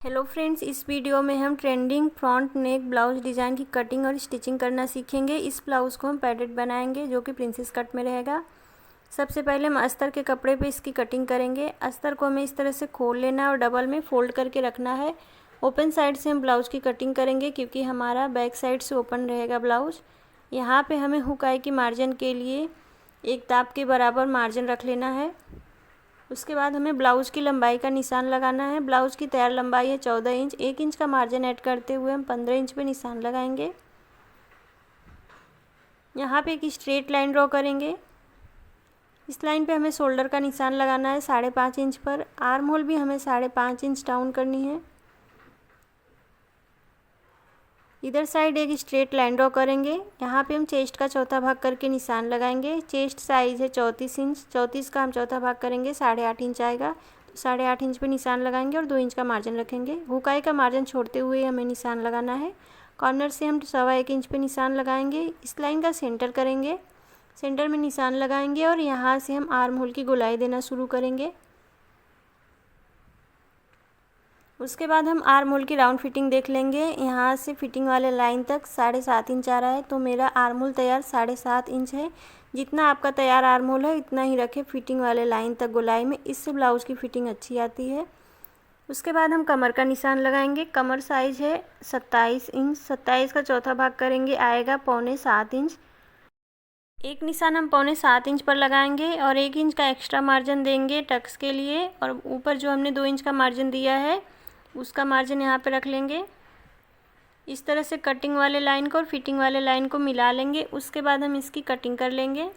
Hello friends, इस video में हम trending front neck blouse design की कटिंग और स्टिचिंग करना सीखेंगे। इस ब्लाउज़ को हम पैडेड बनाएंगे जो कि प्रिंसेस कट में रहेगा। सबसे पहले हम अस्तर के कपड़े पे इसकी कटिंग करेंगे। अस्तर को हमें इस तरह से खोल लेना है और डबल में फोल्ड करके रखना है। ओपन साइड से हम ब्लाउज़ की कटिंग करेंगे क्योंकि हमारा बैक साइड से ओपन रहेगा ब्लाउज़। यहाँ पर हमें हुक आई की मार्जिन के लिए एक दाब के बराबर मार्जिन रख लेना है। उसके बाद हमें ब्लाउज़ की लंबाई का निशान लगाना है। ब्लाउज़ की तैयार लंबाई है 14 इंच। 1 इंच का मार्जिन ऐड करते हुए हम 15 इंच पे निशान लगाएंगे। यहाँ पे एक स्ट्रेट लाइन ड्रॉ करेंगे। इस लाइन पे हमें शोल्डर का निशान लगाना है 5.5 इंच पर। आर्म होल भी हमें 5.5 इंच डाउन करनी है। इधर साइड एक स्ट्रेट लाइन ड्रॉ करेंगे। यहाँ पे हम चेस्ट का चौथा भाग करके निशान लगाएंगे। चेस्ट साइज़ है 34 इंच। 34 का हम चौथा भाग करेंगे 8.5 इंच आएगा, तो 8.5 इंच पे निशान लगाएंगे और 2 इंच का मार्जिन रखेंगे। हुकाई का मार्जिन छोड़ते हुए हमें निशान लगाना है। कॉर्नर से हम 1.25 इंच पे निशान लगाएंगे। इस लाइन का सेंटर करेंगे, सेंटर में निशान लगाएंगे और यहाँ से हम आर्म होल की गोलाई देना शुरू करेंगे। उसके बाद हम आर्म होल की राउंड फिटिंग देख लेंगे। यहाँ से फिटिंग वाले लाइन तक 7.5 इंच आ रहा है, तो मेरा आर्म होल तैयार 7.5 इंच है। जितना आपका तैयार आर्म होल है इतना ही रखें फिटिंग वाले लाइन तक गोलाई में, इससे ब्लाउज़ की फिटिंग अच्छी आती है। उसके बाद हम कमर का निशान लगाएंगे। कमर साइज़ है 27 इंच। 27 का चौथा भाग करेंगे, आएगा 6.25 इंच। एक निशान हम 6.25 इंच पर लगाएंगे और 1 इंच का एक्स्ट्रा मार्जिन देंगे टक्स के लिए, और ऊपर जो हमने 2 इंच का मार्जिन दिया है उसका मार्जिन यहाँ पे रख लेंगे। इस तरह से कटिंग वाले लाइन को और फिटिंग वाले लाइन को मिला लेंगे। उसके बाद हम इसकी कटिंग कर लेंगे।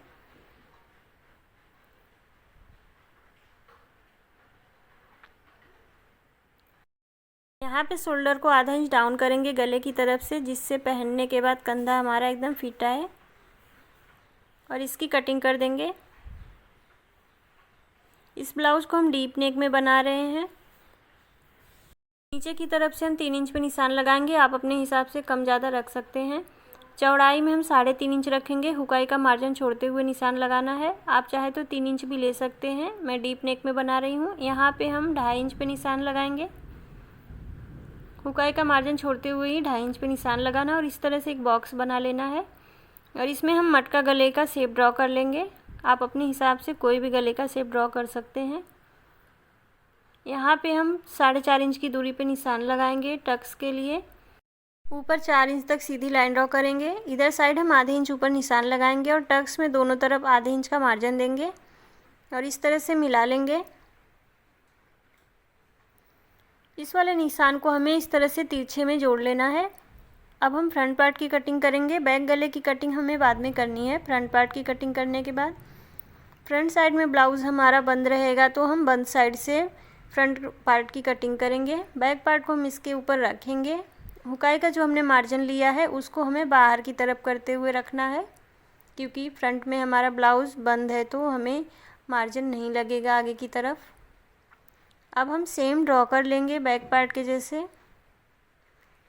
यहाँ पे शोल्डर को आधा इंच डाउन करेंगे गले की तरफ से, जिससे पहनने के बाद कंधा हमारा एकदम फिट आए, और इसकी कटिंग कर देंगे। इस ब्लाउज़ को हम डीप नेक में बना रहे हैं। नीचे की तरफ से हम 3 इंच पे निशान लगाएंगे। आप अपने हिसाब से कम ज़्यादा रख सकते हैं। चौड़ाई में हम 3.5 इंच रखेंगे। हुकाई का मार्जिन छोड़ते हुए निशान लगाना है। आप चाहे तो 3 इंच भी ले सकते हैं, मैं डीप नेक में बना रही हूँ। यहाँ पे हम 2.5 इंच पे निशान लगाएंगे। हुकाई का मार्जिन छोड़ते हुए ही 2.5 इंच पे निशान लगाना, और इस तरह से एक बॉक्स बना लेना है, और इसमें हम मटका गले का शेप ड्रॉ कर लेंगे। आप अपने हिसाब से कोई भी गले का शेप ड्रॉ कर सकते हैं। यहाँ पे हम 4.5 इंच की दूरी पे निशान लगाएंगे टक्स के लिए। ऊपर 4 इंच तक सीधी लाइन ड्रॉ करेंगे। इधर साइड हम आधे इंच ऊपर निशान लगाएंगे और टक्स में दोनों तरफ आधे इंच का मार्जिन देंगे और इस तरह से मिला लेंगे। इस वाले निशान को हमें इस तरह से तिरछे में जोड़ लेना है। अब हम फ्रंट पार्ट की कटिंग करेंगे। बैक गले की कटिंग हमें बाद में करनी है। फ्रंट पार्ट की कटिंग करने के बाद फ्रंट साइड में ब्लाउज़ हमारा बंद रहेगा, तो हम बंद साइड से फ्रंट पार्ट की कटिंग करेंगे। बैक पार्ट को हम इसके ऊपर रखेंगे। हुकाई का जो हमने मार्जिन लिया है उसको हमें बाहर की तरफ करते हुए रखना है, क्योंकि फ्रंट में हमारा ब्लाउज़ बंद है तो हमें मार्जिन नहीं लगेगा आगे की तरफ। अब हम सेम ड्रॉ कर लेंगे बैक पार्ट के जैसे।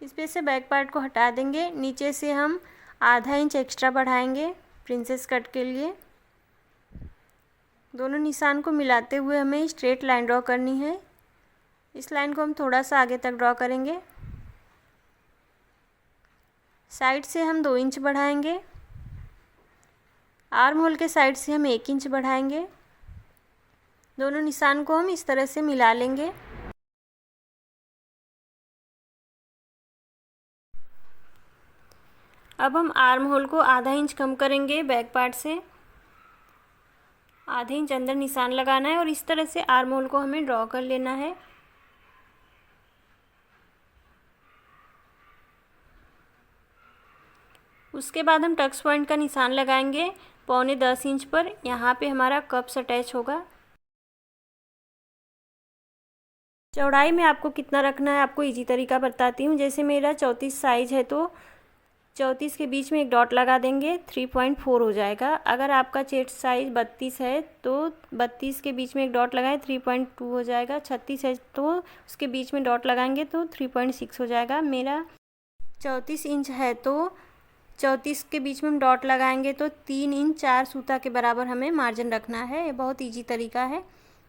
इस पे से बैक पार्ट को हटा देंगे। नीचे से हम आधा इंच एक्स्ट्रा बढ़ाएंगे प्रिंसेस कट के लिए। दोनों निशान को मिलाते हुए हमें स्ट्रेट लाइन ड्रॉ करनी है। इस लाइन को हम थोड़ा सा आगे तक ड्रॉ करेंगे। साइड से हम 2 इंच बढ़ाएंगे। आर्म होल के साइड से हम 1 इंच बढ़ाएंगे। दोनों निशान को हम इस तरह से मिला लेंगे। अब हम आर्म होल को आधा इंच कम करेंगे बैक पार्ट से। आधे इंच अंदर निशान लगाना है और इस तरह से आर्म होल को हमें ड्रॉ कर लेना है। उसके बाद हम टक्स पॉइंट का निशान लगाएंगे 9.25 इंच पर। यहाँ पे हमारा कप्स अटैच होगा। चौड़ाई में आपको कितना रखना है आपको इजी तरीका बताती हूँ। जैसे मेरा 34 साइज़ है तो 34 के बीच में एक डॉट लगा देंगे, 3.4 हो जाएगा। अगर आपका चेस्ट साइज़ 32 है तो 32 के बीच में एक डॉट लगाए 3.2 हो जाएगा। 36 है तो उसके बीच में डॉट लगाएंगे तो 3.6 हो जाएगा। मेरा 34 इंच है तो 34 के बीच में हम डॉट लगाएंगे तो 3 इंच 4 सूता के बराबर हमें मार्जिन रखना है। ये बहुत ईजी तरीका है।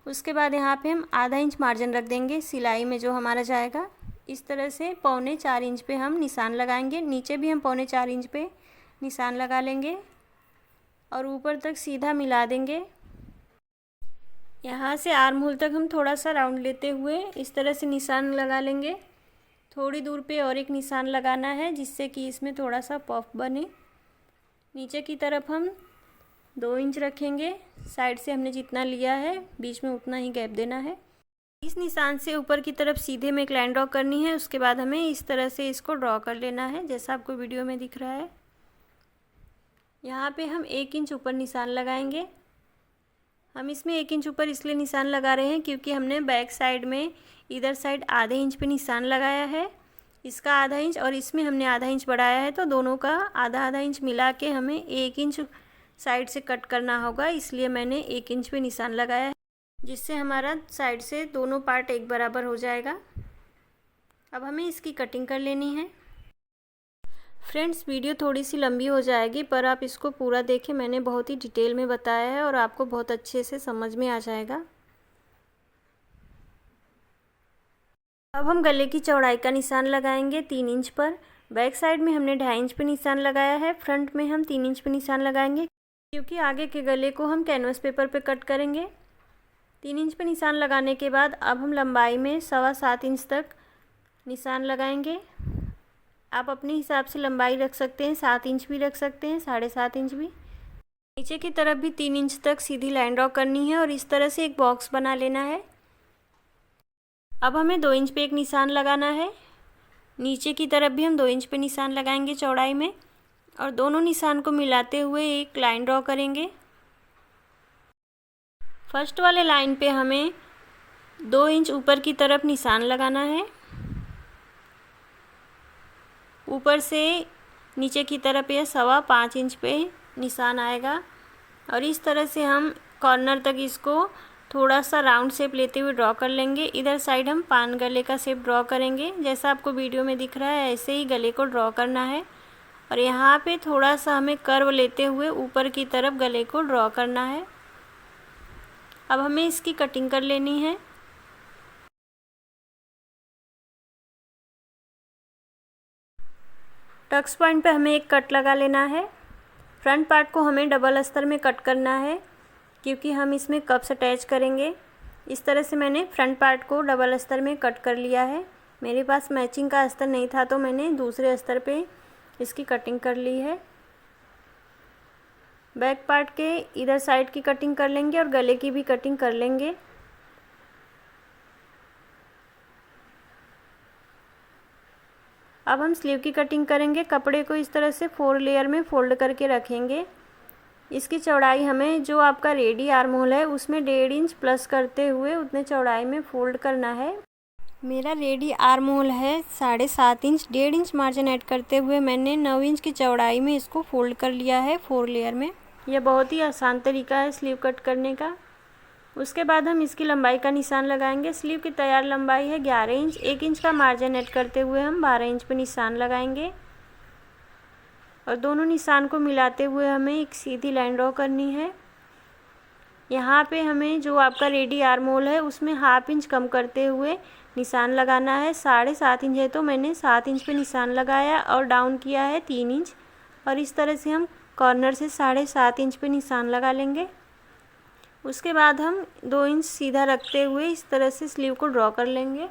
उसके बाद यहाँ पे हम आधा इंच मार्जिन रख देंगे सिलाई में जो हमारा जाएगा। इस तरह से 3.25 इंच पे हम निशान लगाएंगे। नीचे भी हम 3.25 इंच पे निशान लगा लेंगे और ऊपर तक सीधा मिला देंगे। यहाँ से आर्म होल तक हम थोड़ा सा राउंड लेते हुए इस तरह से निशान लगा लेंगे। थोड़ी दूर पे और एक निशान लगाना है जिससे कि इसमें थोड़ा सा पफ बने। नीचे की तरफ हम 2 इंच रखेंगे। साइड से हमने जितना लिया है बीच में उतना ही गैप देना है। इस निशान से ऊपर की तरफ सीधे में एक लाइन ड्रॉ करनी है। उसके बाद हमें इस तरह से इसको ड्रॉ कर लेना है जैसा आपको वीडियो में दिख रहा है। यहाँ पे हम 1 इंच ऊपर निशान लगाएंगे। हम इसमें 1 इंच ऊपर इसलिए निशान लगा रहे हैं क्योंकि हमने बैक साइड में इधर साइड आधे इंच पे निशान लगाया है। इसका आधा इंच और इसमें हमने आधा इंच बढ़ाया है, तो दोनों का आधा आधा इंच मिला के हमें 1 इंच साइड से कट करना होगा। इसलिए मैंने 1 इंच पे निशान लगाया है जिससे हमारा साइड से दोनों पार्ट एक बराबर हो जाएगा। अब हमें इसकी कटिंग कर लेनी है। फ्रेंड्स, वीडियो थोड़ी सी लंबी हो जाएगी पर आप इसको पूरा देखें। मैंने बहुत ही डिटेल में बताया है और आपको बहुत अच्छे से समझ में आ जाएगा। अब हम गले की चौड़ाई का निशान लगाएंगे 3 इंच पर। बैक साइड में हमने 2.5 इंच पे निशान लगाया है। फ्रंट में हम 3 इंच पे निशान लगाएंगे क्योंकि आगे के गले को हम कैनवस पेपर पे कट करेंगे। 3 इंच पे निशान लगाने के बाद अब हम लंबाई में 7.25 इंच तक निशान लगाएंगे। आप अपने हिसाब से लंबाई रख सकते हैं, 7 इंच भी रख सकते हैं, 7.5 इंच भी। नीचे की तरफ भी 3 इंच तक सीधी लाइन ड्रॉ करनी है और इस तरह से एक बॉक्स बना लेना है। अब हमें 2 इंच पे एक निशान लगाना है। नीचे की तरफ भी हम 2 इंच पे निशान लगाएंगे चौड़ाई में और दोनों निशान को मिलाते हुए एक लाइन ड्रॉ करेंगे। फर्स्ट वाले लाइन पे हमें 2 इंच ऊपर की तरफ निशान लगाना है। ऊपर से नीचे की तरफ यह 5.25 इंच पे निशान आएगा और इस तरह से हम कॉर्नर तक इसको थोड़ा सा राउंड शेप लेते हुए ड्रॉ कर लेंगे। इधर साइड हम पान गले का शेप ड्रॉ करेंगे। जैसा आपको वीडियो में दिख रहा है ऐसे ही गले को ड्रॉ करना है और यहाँ पे थोड़ा सा हमें कर्व लेते हुए ऊपर की तरफ गले को ड्रॉ करना है। अब हमें इसकी कटिंग कर लेनी है। टक्स पॉइंट पे हमें एक कट लगा लेना है। फ्रंट पार्ट को हमें डबल अस्तर में कट करना है क्योंकि हम इसमें कप्स अटैच करेंगे। इस तरह से मैंने फ्रंट पार्ट को डबल अस्तर में कट कर लिया है। मेरे पास मैचिंग का अस्तर नहीं था तो मैंने दूसरे अस्तर पे इसकी कटिंग कर ली है। बैक पार्ट के इधर साइड की कटिंग कर लेंगे और गले की भी कटिंग कर लेंगे। अब हम स्लीव की कटिंग करेंगे। कपड़े को इस तरह से 4 लेयर में फोल्ड करके रखेंगे। इसकी चौड़ाई हमें जो आपका रेडी आर्म होल है उसमें 1.5 इंच प्लस करते हुए उतने चौड़ाई में फोल्ड करना है। मेरा रेडी आर्म होल है 7.5 इंच। 1.5 इंच मार्जिन ऐड करते हुए मैंने 9 इंच की चौड़ाई में इसको फोल्ड कर लिया है 4 लेयर में। यह बहुत ही आसान तरीका है स्लीव कट करने का। उसके बाद हम इसकी लंबाई का निशान लगाएंगे। स्लीव की तैयार लंबाई है 11 इंच। 1 इंच का मार्जिन ऐड करते हुए हम 12 इंच पे निशान लगाएंगे और दोनों निशान को मिलाते हुए हमें एक सीधी लाइन ड्रॉ करनी है। यहाँ पे हमें जो आपका रेडी आर्म होल है उसमें 1/2 इंच कम करते हुए निशान लगाना है। 7.5 इंच है तो मैंने 7 इंच पे निशान लगाया और डाउन किया है 3 इंच और इस तरह से हम कॉर्नर से 7.5 इंच पे निशान लगा लेंगे। उसके बाद हम 2 इंच सीधा रखते हुए इस तरह से स्लीव को ड्रॉ कर लेंगे।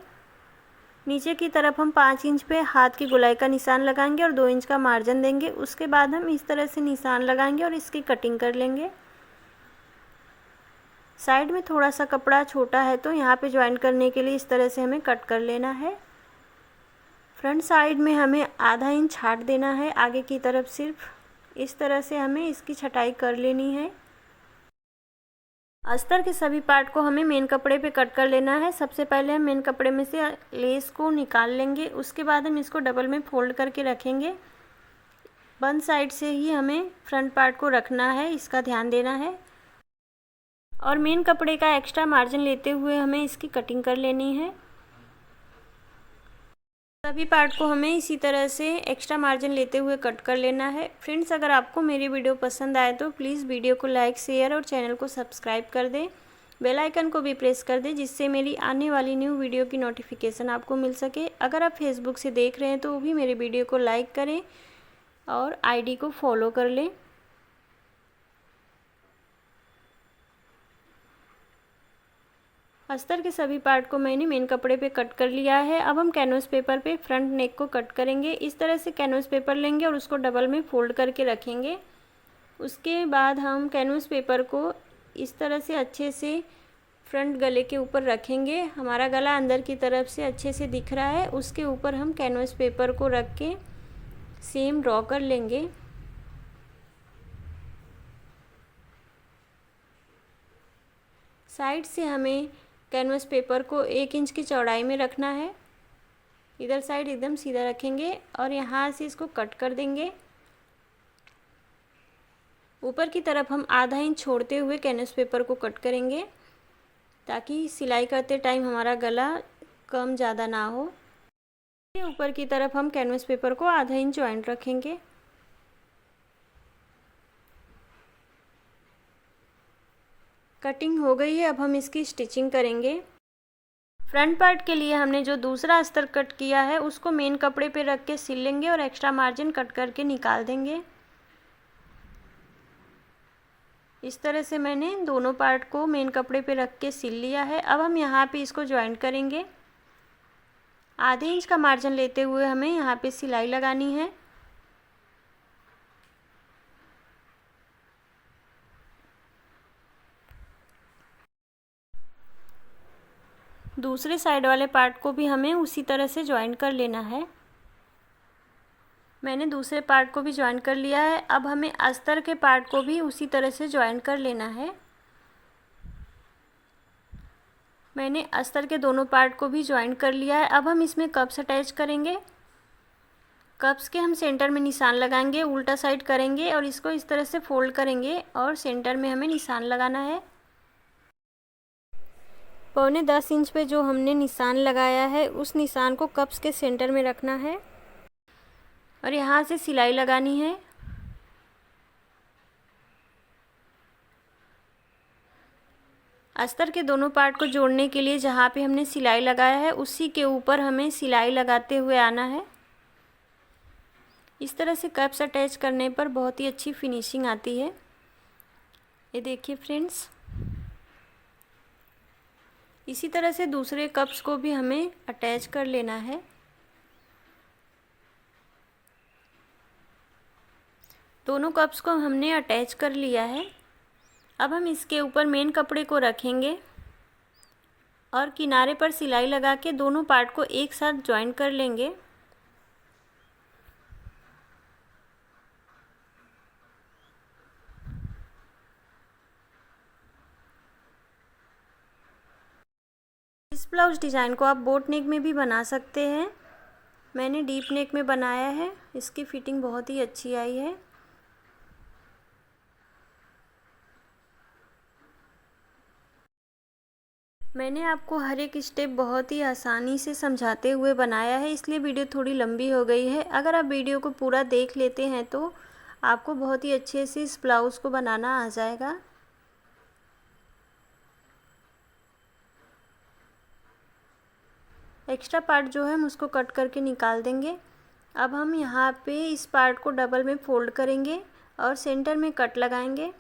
नीचे की तरफ हम 5 इंच पे हाथ की गोलाई का निशान लगाएंगे और 2 इंच का मार्जिन देंगे। उसके बाद हम इस तरह से निशान लगाएंगे और इसकी कटिंग कर लेंगे। साइड में थोड़ा सा कपड़ा छोटा है तो यहाँ पे ज्वाइन करने के लिए इस तरह से हमें कट कर लेना है। फ्रंट साइड में हमें आधा इंच छाट देना है आगे की तरफ। सिर्फ इस तरह से हमें इसकी छटाई कर लेनी है। अस्तर के सभी पार्ट को हमें मेन कपड़े पे कट कर लेना है। सबसे पहले हम मेन कपड़े में से लेस को निकाल लेंगे। उसके बाद हम इसको डबल में फोल्ड करके रखेंगे। बंद साइड से ही हमें फ्रंट पार्ट को रखना है, इसका ध्यान देना है। और मेन कपड़े का एक्स्ट्रा मार्जिन लेते हुए हमें इसकी कटिंग कर लेनी है। सभी पार्ट को हमें इसी तरह से एक्स्ट्रा मार्जिन लेते हुए कट कर लेना है। फ्रेंड्स, अगर आपको मेरी वीडियो पसंद आए तो प्लीज़ वीडियो को लाइक, शेयर और चैनल को सब्सक्राइब कर दें बेल आइकन को भी प्रेस कर दें जिससे मेरी आने वाली न्यू वीडियो की नोटिफिकेशन आपको मिल सके। अगर आप फेसबुक से देख रहे हैं तो वो भी मेरे वीडियो को लाइक करें और आईडी को फॉलो कर लें। अस्तर के सभी पार्ट को मैंने मेन कपड़े पे कट कर लिया है। अब हम कैनवस पेपर पे फ्रंट नेक को कट करेंगे। इस तरह से कैनवस पेपर लेंगे और उसको डबल में फोल्ड करके रखेंगे। उसके बाद हम कैनवस पेपर को इस तरह से अच्छे से फ्रंट गले के ऊपर रखेंगे। हमारा गला अंदर की तरफ से अच्छे से दिख रहा है, उसके ऊपर हम कैनवस पेपर को रख के सेम ड्रॉ कर लेंगे। साइड से हमें कैनवस पेपर को 1 इंच की चौड़ाई में रखना है। इधर साइड एकदम सीधा रखेंगे और यहाँ से इसको कट कर देंगे। ऊपर की तरफ हम आधा इंच छोड़ते हुए कैनवस पेपर को कट करेंगे ताकि सिलाई करते टाइम हमारा गला कम ज़्यादा ना हो। ऊपर की तरफ हम कैनवस पेपर को आधा इंच जॉइंट रखेंगे। कटिंग हो गई है, अब हम इसकी स्टिचिंग करेंगे। फ्रंट पार्ट के लिए हमने जो दूसरा अस्तर कट किया है उसको मेन कपड़े पे रख के सिल लेंगे और एक्स्ट्रा मार्जिन कट करके निकाल देंगे। इस तरह से मैंने दोनों पार्ट को मेन कपड़े पे रख के सिल लिया है। अब हम यहाँ पे इसको जॉइंट करेंगे। आधे इंच का मार्जिन लेते हुए हमें यहाँ पे सिलाई लगानी है। दूसरे साइड वाले पार्ट को भी हमें उसी तरह से जॉइंट कर लेना है। मैंने दूसरे पार्ट को भी जॉइंट कर लिया है। अब हमें अस्तर के पार्ट को भी उसी तरह से जॉइंट कर लेना है। मैंने अस्तर के दोनों पार्ट को भी जॉइंट कर लिया है। अब हम इसमें कप्स अटैच करेंगे। कप्स के हम सेंटर में निशान लगाएंगे, उल्टा साइड करेंगे और इसको इस तरह से फोल्ड करेंगे और सेंटर में हमें निशान लगाना है। 9.25 इंच पे जो हमने निशान लगाया है उस निशान को कप्स के सेंटर में रखना है और यहाँ से सिलाई लगानी है। अस्तर के दोनों पार्ट को जोड़ने के लिए जहाँ पे हमने सिलाई लगाया है उसी के ऊपर हमें सिलाई लगाते हुए आना है। इस तरह से कप्स अटैच करने पर बहुत ही अच्छी फिनिशिंग आती है। ये देखिए फ्रेंड्स, इसी तरह से दूसरे कप्स को भी हमें अटैच कर लेना है। दोनों कप्स को हमने अटैच कर लिया है। अब हम इसके ऊपर मेन कपड़े को रखेंगे और किनारे पर सिलाई लगा के दोनों पार्ट को एक साथ जॉइन कर लेंगे। इस ब्लाउज डिज़ाइन को आप बोट नेक में भी बना सकते हैं। मैंने डीप नेक में बनाया है, इसकी फिटिंग बहुत ही अच्छी आई है। मैंने आपको हर एक स्टेप बहुत ही आसानी से समझाते हुए बनाया है, इसलिए वीडियो थोड़ी लंबी हो गई है। अगर आप वीडियो को पूरा देख लेते हैं तो आपको बहुत ही अच्छे से इस ब्लाउज़ को बनाना आ जाएगा। एक्स्ट्रा पार्ट जो है हम उसको कट करके निकाल देंगे। अब हम यहाँ पे इस पार्ट को डबल में फोल्ड करेंगे और सेंटर में कट लगाएंगे।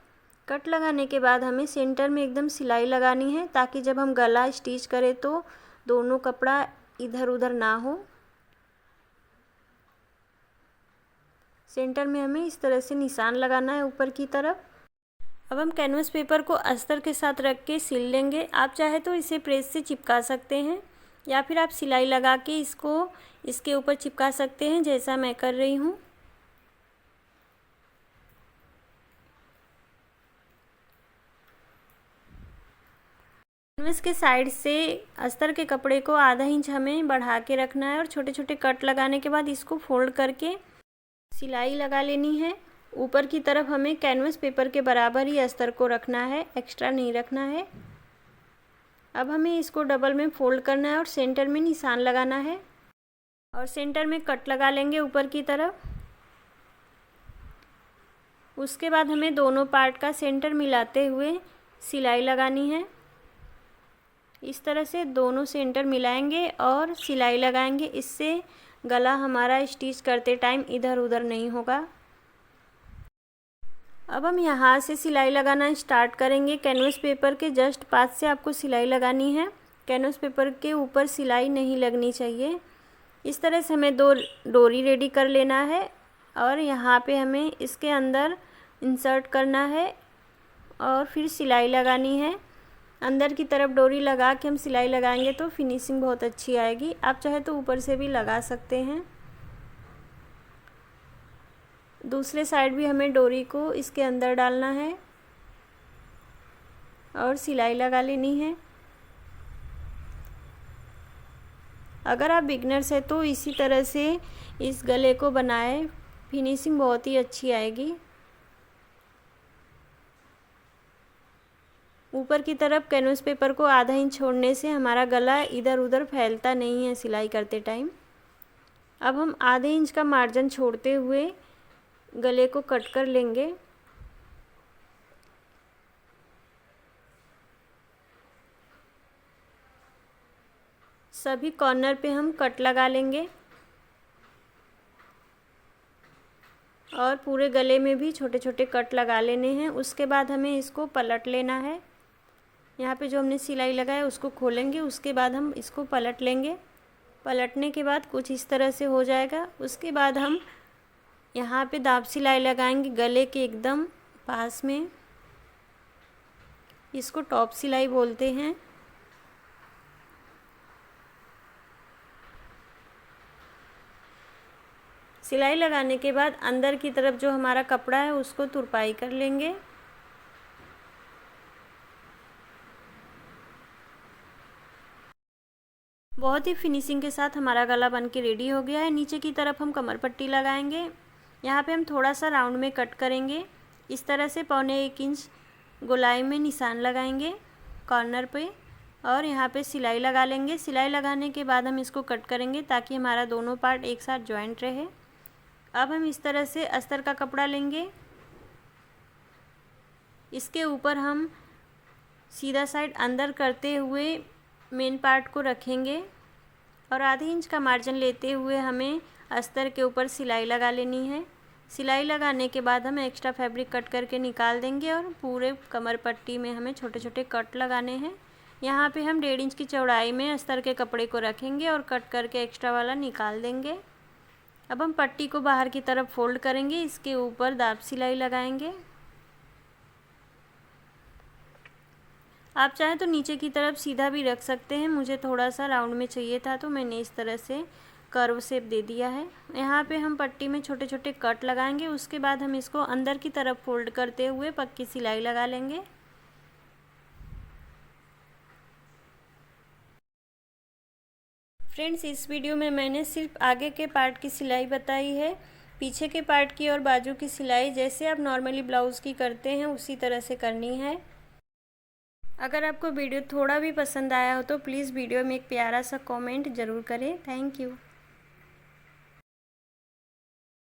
कट लगाने के बाद हमें सेंटर में एकदम सिलाई लगानी है ताकि जब हम गला स्टिच करें तो दोनों कपड़ा इधर उधर ना हो। सेंटर में हमें इस तरह से निशान लगाना है ऊपर की तरफ। अब हम कैनवस पेपर को अस्तर के साथ रख के सिल लेंगे। आप चाहे तो इसे प्रेस से चिपका सकते हैं या फिर आप सिलाई लगा के इसको इसके ऊपर चिपका सकते हैं, जैसा मैं कर रही हूँ। कैनवस के साइड से अस्तर के कपड़े को आधा इंच हमें बढ़ा के रखना है और छोटे छोटे कट लगाने के बाद इसको फोल्ड करके सिलाई लगा लेनी है। ऊपर की तरफ हमें कैनवस पेपर के बराबर ही अस्तर को रखना है, एक्स्ट्रा नहीं रखना है। अब हमें इसको डबल में फोल्ड करना है और सेंटर में निशान लगाना है और सेंटर में कट लगा लेंगे ऊपर की तरफ। उसके बाद हमें दोनों पार्ट का सेंटर मिलाते हुए सिलाई लगानी है। इस तरह से दोनों सेंटर मिलाएंगे और सिलाई लगाएंगे। इससे गला हमारा स्टिच करते टाइम इधर उधर नहीं होगा। अब हम यहाँ से सिलाई लगाना स्टार्ट करेंगे। कैनवस पेपर के जस्ट पास से आपको सिलाई लगानी है। कैनवस पेपर के ऊपर सिलाई नहीं लगनी चाहिए। इस तरह से हमें 2 डोरी रेडी कर लेना है और यहाँ पे हमें इसके अंदर इंसर्ट करना है और फिर सिलाई लगानी है। अंदर की तरफ डोरी लगा के हम सिलाई लगाएंगे तो फिनिशिंग बहुत अच्छी आएगी। आप चाहे तो ऊपर से भी लगा सकते हैं। दूसरे साइड भी हमें डोरी को इसके अंदर डालना है और सिलाई लगा लेनी है। अगर आप बिगनर्स हैं तो इसी तरह से इस गले को बनाएं, फिनिशिंग बहुत ही अच्छी आएगी। ऊपर की तरफ कैनवस पेपर को आधा इंच छोड़ने से हमारा गला इधर उधर फैलता नहीं है सिलाई करते टाइम। अब हम आधे इंच का मार्जिन छोड़ते हुए गले को कट कर लेंगे। सभी कॉर्नर पे हम कट लगा लेंगे और पूरे गले में भी छोटे छोटे कट लगा लेने हैं। उसके बाद हमें इसको पलट लेना है। यहाँ पे जो हमने सिलाई लगाया उसको खोलेंगे, उसके बाद हम इसको पलट लेंगे। पलटने के बाद कुछ इस तरह से हो जाएगा। उसके बाद हम यहाँ पे दाब सिलाई लगाएंगे गले के एकदम पास में। इसको टॉप सिलाई बोलते हैं। सिलाई लगाने के बाद अंदर की तरफ जो हमारा कपड़ा है उसको तुरपाई कर लेंगे। बहुत ही फिनिशिंग के साथ हमारा गला बन के रेडी हो गया है। नीचे की तरफ हम कमर पट्टी लगाएंगे। यहाँ पे हम थोड़ा सा राउंड में कट करेंगे। इस तरह से 1.25 इंच गोलाई में निशान लगाएंगे कॉर्नर पे और यहाँ पे सिलाई लगा लेंगे। सिलाई लगाने के बाद हम इसको कट करेंगे ताकि हमारा दोनों पार्ट एक साथ जॉइंट रहे। अब हम इस तरह से अस्तर का कपड़ा लेंगे। इसके ऊपर हम सीधा साइड अंदर करते हुए मेन पार्ट को रखेंगे और आधे इंच का मार्जिन लेते हुए हमें अस्तर के ऊपर सिलाई लगा लेनी है। सिलाई लगाने के बाद हम एक्स्ट्रा फैब्रिक कट करके निकाल देंगे और पूरे कमर पट्टी में हमें छोटे छोटे कट लगाने हैं। यहाँ पे हम 1.5 इंच की चौड़ाई में अस्तर के कपड़े को रखेंगे और कट करके एक्स्ट्रा वाला निकाल देंगे। अब हम पट्टी को बाहर की तरफ फोल्ड करेंगे। इसके ऊपर दाब सिलाई लगाएंगे। आप चाहें तो नीचे की तरफ सीधा भी रख सकते हैं। मुझे थोड़ा सा राउंड में चाहिए था तो मैंने इस तरह से कर्व शेप दे दिया है। यहाँ पे हम पट्टी में छोटे छोटे कट लगाएंगे। उसके बाद हम इसको अंदर की तरफ फोल्ड करते हुए पक्की सिलाई लगा लेंगे। फ्रेंड्स, इस वीडियो में मैंने सिर्फ आगे के पार्ट की सिलाई बताई है। पीछे के पार्ट की और बाजू की सिलाई जैसे आप नॉर्मली ब्लाउज़ की करते हैं उसी तरह से करनी है। अगर आपको वीडियो थोड़ा भी पसंद आया हो तो प्लीज़ वीडियो में एक प्यारा सा कमेंट ज़रूर करें। Thank you.